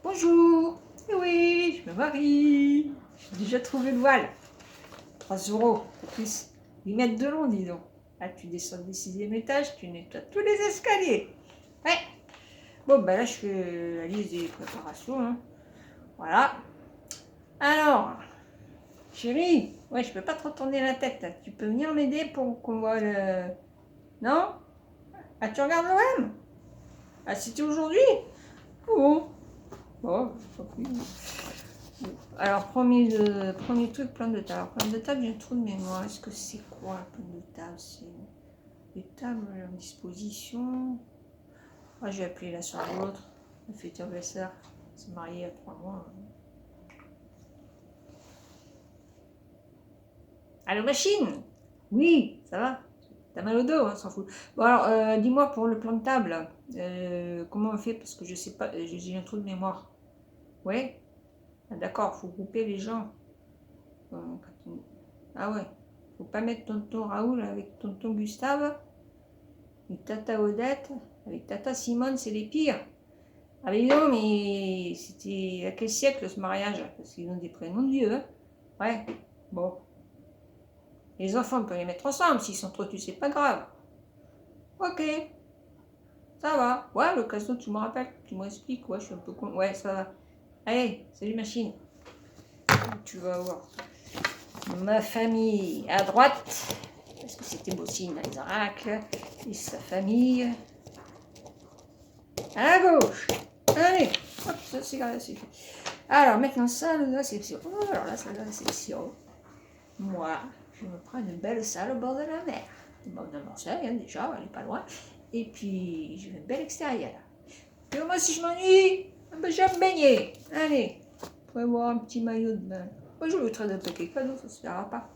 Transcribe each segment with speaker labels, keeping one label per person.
Speaker 1: Bonjour. Eh oui, je me marie. J'ai déjà trouvé le voile. 3 € de plus. 8 mètres de long, dis donc. Là, tu descends du 6e étage, tu nettoies tous les escaliers. Ouais. Bon, ben là, je fais la liste des préparations. Hein. Voilà. Alors, chérie, ouais, je peux pas te retourner la tête. Là. Tu peux venir m'aider pour qu'on voit le... Non? Ah, tu regardes l'OM? Ah, c'était aujourd'hui? Bon. Bon, pas plus. Alors, premier truc, plan de table. Alors, plan de table, j'ai un trou de mémoire. Est-ce que c'est quoi, un plan de table? C'est les tables en disposition. Ah, je vais appeler la soeur de l'autre. La future belle-sœur. Elle s'est mariée il y a 3 mois. Allô, machine? Oui, ça va? T'as mal au dos, hein, s'en fout. Bon, alors, dis-moi pour le plan de table. Comment on fait? Parce que je sais pas, j'ai un trou de mémoire. Ouais? Ah, d'accord, faut grouper les gens. Ah ouais. Faut pas mettre tonton Raoul avec tonton Gustave et tata Odette avec tata Simone, c'est les pires. Ah mais non, mais c'était à quel siècle ce mariage? Parce qu'ils ont des prénoms de vieux. Hein. Ouais, bon. Les enfants, on peut les mettre ensemble, s'ils sont trop, tu sais, pas grave. Ok, ça va. Ouais, à l'occasion, tu me rappelles, tu m'expliques. Ouais, je suis un peu con. Ouais, ça va. Allez, salut machine. Tu vas voir. Ma famille à droite, parce que c'était Bossine à Isaac, et sa famille à gauche. Allez, hop, ça c'est la réception. Alors maintenant, salle de réception. Oh, alors la salle de réception. Moi, je me prends une belle salle au bord de la mer. Bon, de Marseille, hein, déjà, elle est pas loin. Et puis, j'ai une belle extérieure. Et moi, si je m'ennuie, ben, je vais me baigner. Allez, prévoir un petit maillot de bain. Moi, je voudrais un paquet cadeau, ça se verra pas.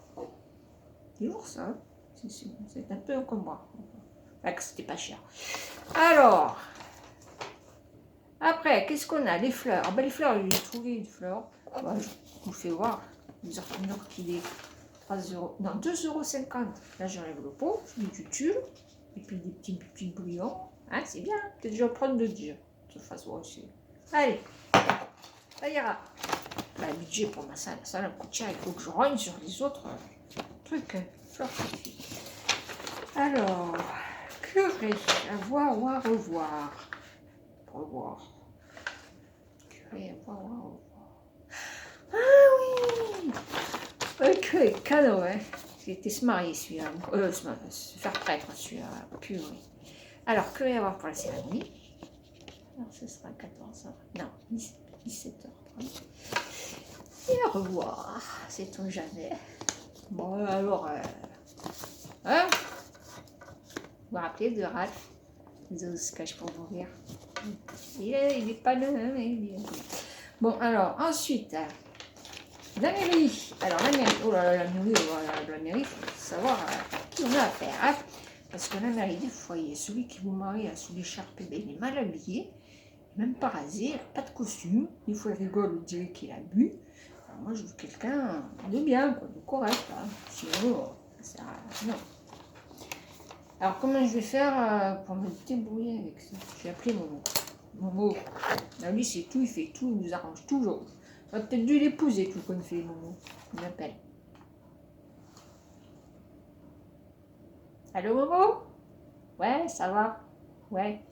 Speaker 1: C'est lourd ça. Hein. C'est un peu comme moi. C'était pas cher. Alors, après, qu'est-ce qu'on a? Les fleurs. Ah ben les fleurs, j'ai trouvé une fleur. Bah, je vous fais voir. Une orchidée. 3 €. Non, 2,50 €. Là, j'enlève le pot, je mets du tulle. Et puis des petits bouillons. Hein, c'est bien. Peut-être que je vais prendre deux déjà. De toute façon aussi. Allez, ça ira. Bah, le budget pour ma salle. La salle me coûte cher. Il faut que je rogne sur les autres trucs. Fleurs. Alors, curé, à voir ou à revoir. Revoir. Curé, à voir ou à revoir. Ah oui! Le curé, cadeau, hein. Il était se marier celui-là. Se faire prêtre celui-là. Purée. Alors, curé à voir pour la cérémonie. Alors, ce sera 14h. Non, 17h30. Et à revoir. Sait-on jamais. Bon, alors. Hein? Vous vous rappelez de Ralph? Ils se cachent pour mourir. Il est pas le même. Bon, alors, ensuite, la mairie. Alors, la mairie, oh là là, la mairie, il faut savoir qui on a affaire. Hein, parce que la mairie, des fois, il y a celui qui vous marie sous l'écharpe, il est mal habillé, même pas rasé, pas de costume. Des fois, il rigole, on dirait qu'il a bu. Alors, moi, je veux quelqu'un de bien, quoi, de correct. Hein. Sinon, ça sert à rien. Alors, comment je vais faire pour me débrouiller avec ça? J'ai appelé Momo. Momo, là, lui, c'est tout, il fait tout, il nous arrange toujours. On va peut-être dû l'épouser, tout qu'on fait, Momo. Il m'appelle. Allô, Momo? Ouais, ça va? Ouais.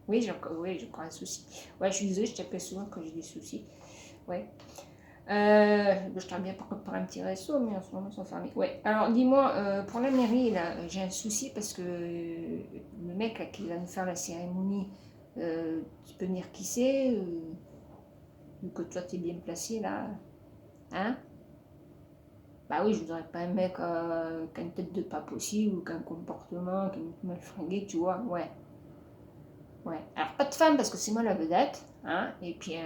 Speaker 1: Oui, j'ai encore un souci. Ouais, je suis désolée, je t'appelle souvent quand j'ai des soucis. Ouais. Je t'aurais bien pour un petit resto, mais en ce moment, ils sont fermés. Ouais, alors dis-moi, pour la mairie, là, j'ai un souci parce que le mec là, qui va nous faire la cérémonie, tu peux venir qui c'est vu que toi, t'es bien placé, là. Hein? Bah oui, je voudrais pas un mec qui a une tête de pas possible ou qui a un comportement, qui est mal fringué, tu vois. Ouais. Ouais. Alors, pas de femme parce que c'est moi la vedette. Hein? Et puis,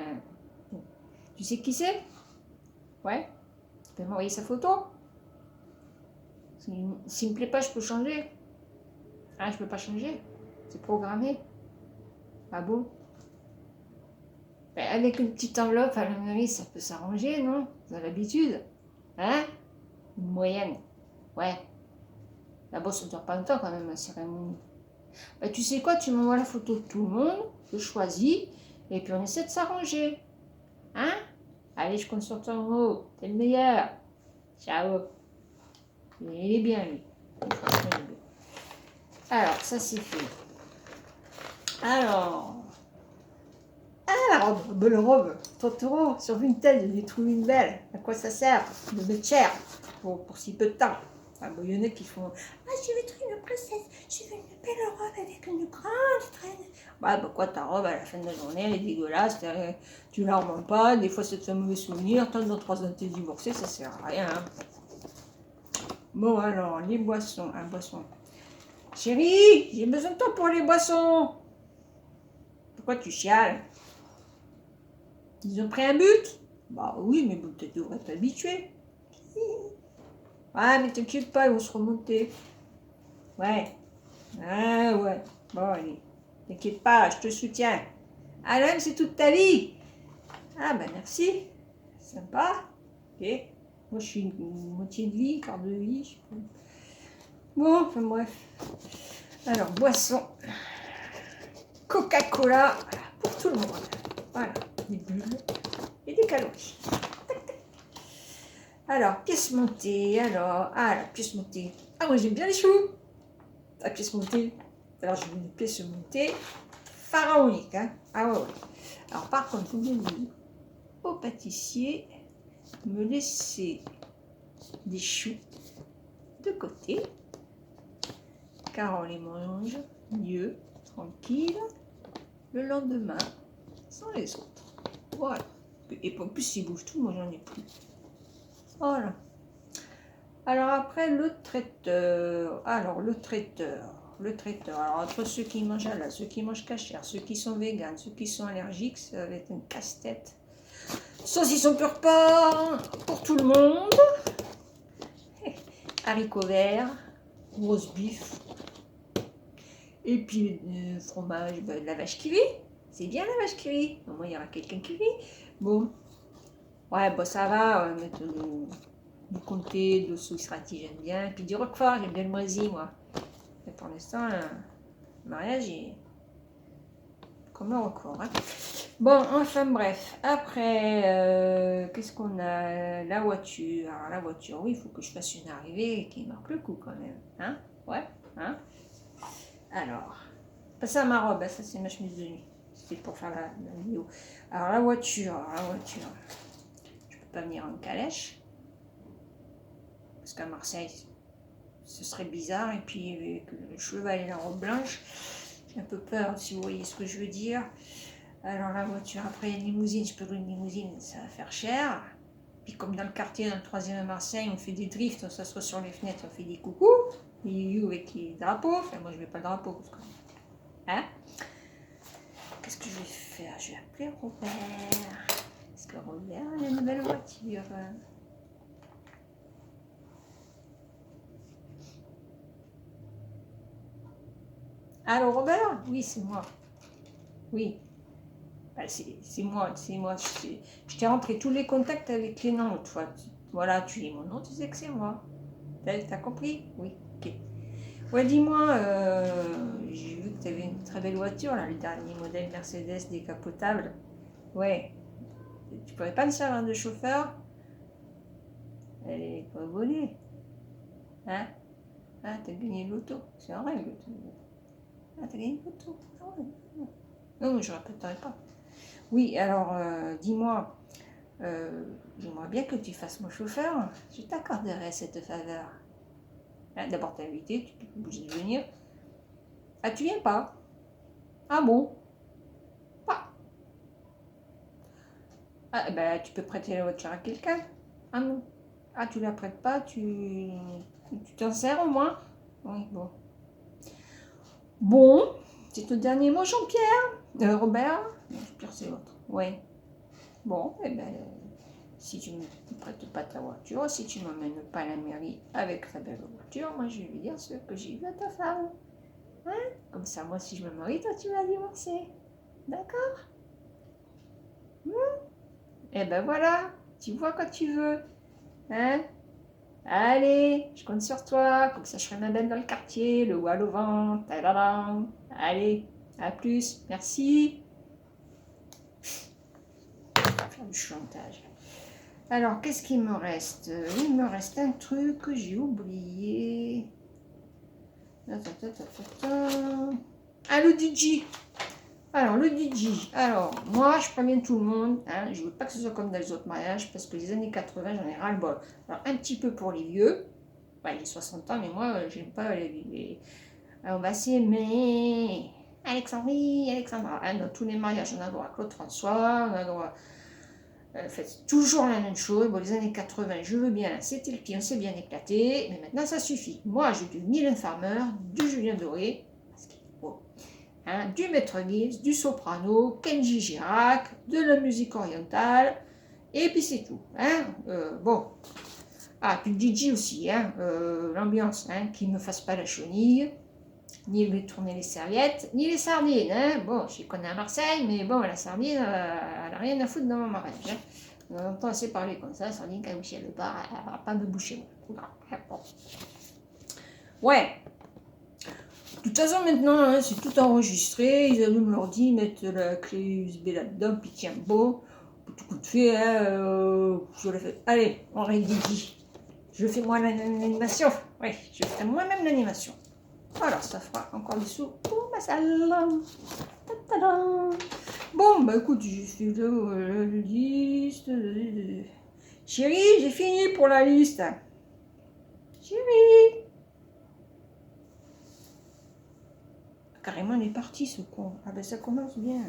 Speaker 1: tu sais qui c'est? Ouais. Tu peux m'envoyer sa photo? S'il me plaît pas, je peux changer. Ah, je peux pas changer. C'est programmé. Ah bon? Ben, avec une petite enveloppe à la mairie, ça peut s'arranger, non? Vous avez l'habitude? Hein? Une moyenne. Ouais. Là-bas, ça ne dure pas longtemps quand même, la cérémonie. Ben, tu sais quoi? Tu m'envoies la photo de tout le monde. Je choisis. Et puis on essaie de s'arranger. Hein? Allez, je compte sur ton mot. T'es le meilleur. Ciao. Il est bien, lui. Franchement, il est bien. Alors, ça c'est fait. Alors, la robe, belle robe, 30 euros sur Vinted, j'ai trouvé une belle. À quoi ça sert? De mettre cher pour si peu de temps. Enfin, bon, il y en a qui font je vais trouver une princesse, je veux une belle robe avec une grande traîne. Bah, quoi, ta robe à la fin de la journée, elle est dégueulasse, tu la remontes pas, des fois ça te fait un mauvais souvenir, t'as dans 3 ans t'es divorcé, ça sert à rien. Hein. Bon, alors, les boissons, boisson. Chérie, j'ai besoin de toi pour les boissons. Pourquoi tu chiales? Ils ont pris un but? Bah oui, mais bon, tu devrais t'habituer. Ouais, mais t'inquiète pas, ils vont se remonter. Ouais. Ah ouais. Bon, allez. T'inquiète pas, je te soutiens. Ah là, c'est toute ta vie. Ah bah merci. Sympa. Ok. Moi, je suis une moitié de vie, quart de vie. Je sais pas. Bon, enfin bref. Alors, boisson. Coca-Cola pour tout le monde. Voilà, des bulles et des calories. Alors, pièce montée, la pièce montée. Ah, moi j'aime bien les choux. La pièce montée. Alors, je veux une pièce montée pharaonique. Hein. Ah ouais. Alors, par contre, vous devez au pâtissier me laisser des choux de côté, car on les mange mieux, tranquille, le lendemain, sans les autres. Voilà. Et en plus, s'ils bougent tout, moi j'en ai plus. Voilà. Alors après, le traiteur. Alors, le traiteur. Alors, entre ceux qui mangent halal, ceux qui mangent cachère, ceux qui sont véganes, ceux qui sont allergiques, ça va être une casse-tête. Saucisson pur porc pour tout le monde. Haricots verts, rose beef. Et puis, fromage, de la vache qui rit. C'est bien la vache qui rit. Au moins, il y aura quelqu'un qui rit. Bon. Ouais, bon, ça va. Mettre du comté, de sauce rati, j'aime bien. Puis du roquefort, j'aime bien le moisi, moi. Et pour l'instant, le mariage est comme le roquefort. Hein. Bon, enfin bref. Après, qu'est-ce qu'on a? La voiture. Alors, la voiture, oui, il faut que je fasse une arrivée qui marque le coup quand même. Hein? Ouais? Hein? Alors, pas ça ma robe, ça c'est ma chemise de nuit. C'était pour faire la vidéo. Alors, la voiture. Je peux pas venir en calèche. Parce qu'à Marseille, ce serait bizarre. Et puis, avec le cheval et la robe blanche, j'ai un peu peur, si vous voyez ce que je veux dire. Alors, la voiture, après, une limousine, je peux louer une limousine, ça va faire cher. Puis, comme dans le quartier, dans le 3e à Marseille, on fait des drifts, on s'assoit sur les fenêtres, on fait des coucous, des you avec les drapeaux. Enfin, moi, je mets pas le drapeau. Parce que... Hein? Qu'est-ce que je vais faire? Je vais appeler Robert. Parce que Robert, il a une nouvelle voiture. Allô Robert? Oui, c'est moi. Oui. Bah, c'est moi. Je t'ai rentré tous les contacts avec les noms. Voilà, tu lis mon nom, tu sais que c'est moi. T'as compris? Oui. Ok. Ouais, dis-moi, j'ai vu que tu avais une très belle voiture, là, le dernier modèle Mercedes décapotable. Ouais. Tu pourrais pas me servir de chauffeur? Elle est pas volée. Hein? Ah, t'as gagné le loto. C'est en règle. Ah, t'as gagné le loto. Ah ouais. Non, mais je répéterai pas. Oui, alors, dis-moi, j'aimerais bien que tu fasses mon chauffeur. Je t'accorderai cette faveur. Hein, d'abord, t'es invité, tu peux obligé de venir. Ah, tu viens pas? Ah bon? Pas. Ah, ben, tu peux prêter la voiture à quelqu'un. Ah non. Ah, tu la prêtes pas, tu t'en sers au moins? Oui, bon. Bon, c'est ton dernier mot, Jean-Pierre? Robert? Non, Jean-Pierre, c'est l'autre. Ouais. Bon, eh ben, si tu ne me prêtes pas ta voiture, si tu ne m'emmènes pas à la mairie avec ta belle voiture, moi je vais lui dire ce que j'ai vu à ta femme. Hein? Comme ça, moi si je me marie, toi tu vas divorcer. D'accord? Eh ben voilà, tu vois quand tu veux. Hein? Allez, je compte sur toi, comme ça je ferai ma belle dans le quartier, le voile au vent, tadadam. Allez, à plus, merci. faire du chantage. Alors, qu'est-ce qu'il me reste? Il me reste un truc que j'ai oublié. Ah, le DJ. Alors, le DJ. Alors, moi, je préviens tout le monde. Hein, je veux pas que ce soit comme dans les autres mariages, parce que les années 80, j'en ai ras-le-bol. Alors, un petit peu pour les vieux. Ouais, les 60 ans, mais moi, j'aime pas les... Alors, on va s'aimer. Alexandrie, Alexandra. Hein, dans tous les mariages, on a droit à Claude François, on a droit... Faites toujours la même chose. Bon, les années 80, je veux bien, c'était le pied, on s'est bien éclaté, mais maintenant ça suffit. Moi, je du Mylène Farmer, du Julien Doré, parce qu'il est beau, hein, du Maître Gims, du soprano, Kenji Girac, de la musique orientale, et puis c'est tout. Hein. Bon. Ah, puis le DJ aussi, hein, l'ambiance, hein, qu'il ne me fasse pas la chenille, ni lui tourner les serviettes, ni les sardines. Hein. Bon, je les connais à Marseille, mais bon, la sardine, elle n'a rien à foutre dans mon mariage. Hein. On entend assez parler comme ça, sardine, quand elle le bar, elle ne va pas me boucher. Bon. Ouais. De toute façon, maintenant, hein, c'est tout enregistré. Ils allument l'ordi, mettent la clé USB là-dedans, puis tiens, bon, tout coup de fait, hein, je le fais. Allez, on rédige. Je fais moi l'animation. Oui, je ferai moi-même l'animation. Voilà, ça fera encore des sous pour ma salle. Bon, bah écoute, je fais la liste. Chérie, j'ai fini pour la liste. Chérie. Carrément, il est parti ce con. Ah ben ça commence bien.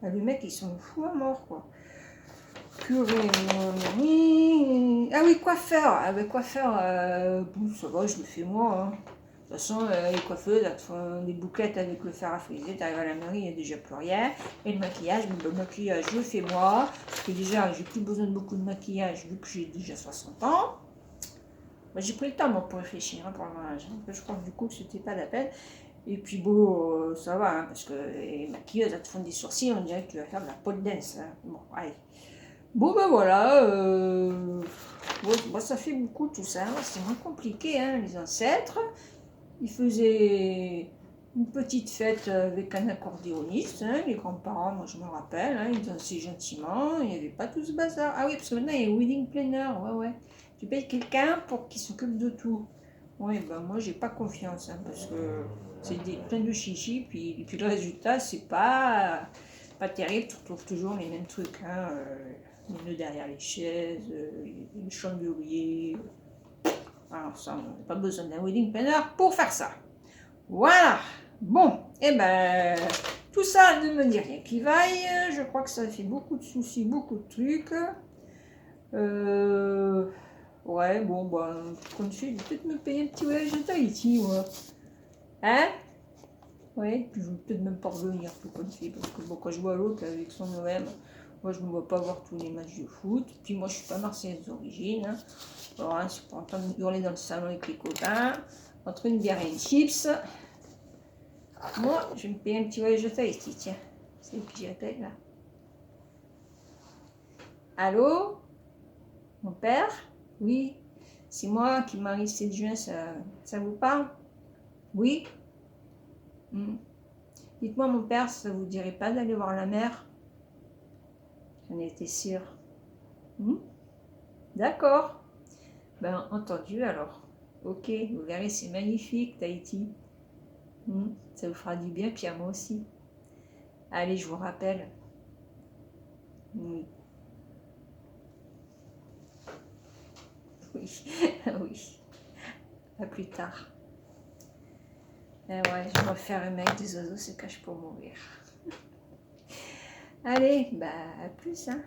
Speaker 1: Ah, le mec, ils sont fous à mort, quoi. Purée. Ah oui, coiffeur. Ah ben coiffeur, bon, ça va, je le fais moi. Hein. De toute façon, les coiffeuses, elles font des bouclettes avec le fer à frisé. T'arrives à la mairie, il n'y a déjà plus rien. Et le maquillage, le maquillage, je le fais moi. Parce que déjà, j'ai plus besoin de beaucoup de maquillage vu que j'ai déjà 60 ans. Bah, j'ai pris le temps moi, pour réfléchir hein, pour le mariage. Hein. Je crois que du coup, c'était pas la peine. Et puis bon, ça va, hein, parce que les maquilleuses, elles te font des sourcils, on dirait que tu vas faire de la pole dance. Hein. Bon, allez. Bon, ben voilà. Bon, ça fait beaucoup tout ça. C'est moins compliqué, hein, les ancêtres. Ils faisaient une petite fête avec un accordéoniste, hein, les grands-parents, moi je me rappelle, hein, ils dansaient gentiment, il n'y avait pas tout ce bazar. Ah oui, parce que maintenant il y a wedding planner, ouais. Tu payes quelqu'un pour qu'il s'occupe de tout. Oui, ben moi j'ai pas confiance, hein, parce que c'est plein de chichi, puis le résultat c'est pas terrible, tu retrouves toujours les mêmes trucs, hein, les nœuds derrière les chaises, les chandeliers. Alors ça, on n'a pas besoin d'un wedding planner pour faire ça. Voilà. Bon, et ben, tout ça ne me dit rien qui vaille. Je crois que ça fait beaucoup de soucis, beaucoup de trucs. Ouais, bon, bah, comme je vais peut-être me payer un petit voyage à Tahiti, moi. Hein? Ouais, puis je vais peut-être même pas revenir tout comme fait, parce que bon, quand je vois l'autre avec son OM, moi je ne me vois pas voir tous les matchs de foot. Puis moi je suis pas marseillaise d'origine. Hein. Alors, hein, c'est pas en train de hurler dans le salon avec les copains, entre une bière et une chips. Moi, je vais me payer un petit voyage de Tahiti, tiens. C'est qui j'appelle là. Allô? Mon père? Oui. C'est moi qui marie le 7 juin, ça vous parle? Oui. Dites-moi, mon père, ça vous dirait pas d'aller voir la mer? J'en étais sûre. D'accord. Ben, entendu alors. Ok, vous verrez, c'est magnifique, Tahiti. Ça vous fera du bien, puis à moi aussi. Allez, je vous rappelle. Oui. Oui, oui. À plus tard. Ouais, je vais refaire un mec des oiseaux se cachent pour mourir. Allez, bah à plus, hein.